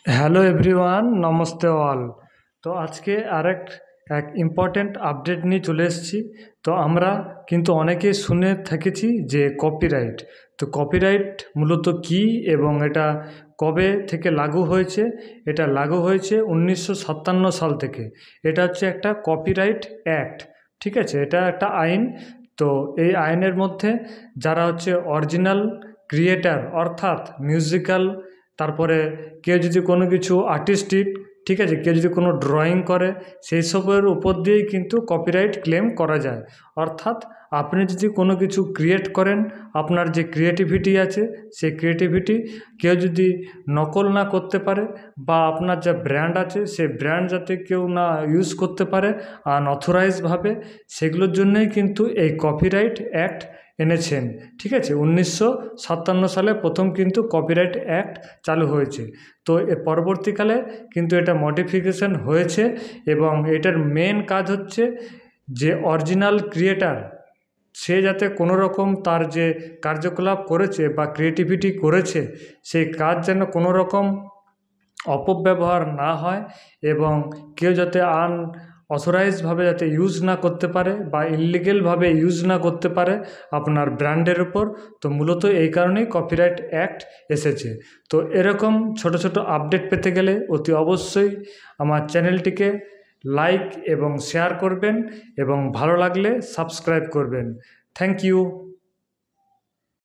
Hello everyone, namaste all. তো আজকে এক ইম্পর্ট্যান্ট আপডেট নিয়ে চলে এসেছি। তো আমরা কিন্তু অনেকেই শুনে থেকেছি যে কপিরাইট। তো কপিরাইট মূলত কী এবং এটা কবে থেকে লাগু হয়েছে? এটা লাগু হয়েছে 1957 সাল থেকে। এটা হচ্ছে একটা কপিরাইট অ্যাক্ট, ঠিক আছে? এটা একটা আইন। তো এই আইনের মধ্যে যারা হচ্ছে অরিজিনাল ক্রিয়েটার অর্থাৎ মিউজিক্যাল, তারপরে কেউ যদি কোনো কিছু আর্টিস্টিক, ঠিক আছে, কেউ যদি কোনো ড্রয়িং করে, সেই সবের উপর দিয়েই কিন্তু কপিরাইট ক্লেম করা যায়। অর্থাৎ আপনি যদি কোনো কিছু ক্রিয়েট করেন, আপনার যে ক্রিয়েটিভিটি আছে সেই ক্রিয়েটিভিটি কেউ যদি নকল না করতে পারে, বা আপনার যা ব্র্যান্ড আছে সেই ব্র্যান্ড যাতে কেউ না ইউজ করতে পারে আনঅথরাইজভাবে, সেগুলোর জন্যই কিন্তু এই কপিরাইট অ্যাক্ট এনেছেন। ঠিক আছে, 1957 সালে প্রথম কিন্তু কপিরাইট অ্যাক্ট চালু হয়েছে। তো এর পরবর্তীকালে কিন্তু এটা মডিফিকেশন হয়েছে, এবং এটার মেন কাজ হচ্ছে যে অরিজিনাল ক্রিয়েটার সে যাতে কোনো রকম তার যে কার্যকলাপ করেছে বা ক্রিয়েটিভিটি করেছে, সেই কাজ যেন কোনো রকম অপব্যবহার না হয়, এবং কেউ যাতে অথরাইজভাবে যাতে ইউজ না করতে পারে বা ইললিগেলভাবে ইউজ না করতে পারে আপনার ব্র্যান্ডের উপর। তো মূলত এই কারণেই কপিরাইট অ্যাক্ট এসেছে। তো এরকম ছোট ছোট আপডেট পেতে গেলে অতি অবশ্যই আমার চ্যানেলটিকে লাইক এবং শেয়ার করবেন, এবং ভালো লাগলে সাবস্ক্রাইব করবেন। Thank you.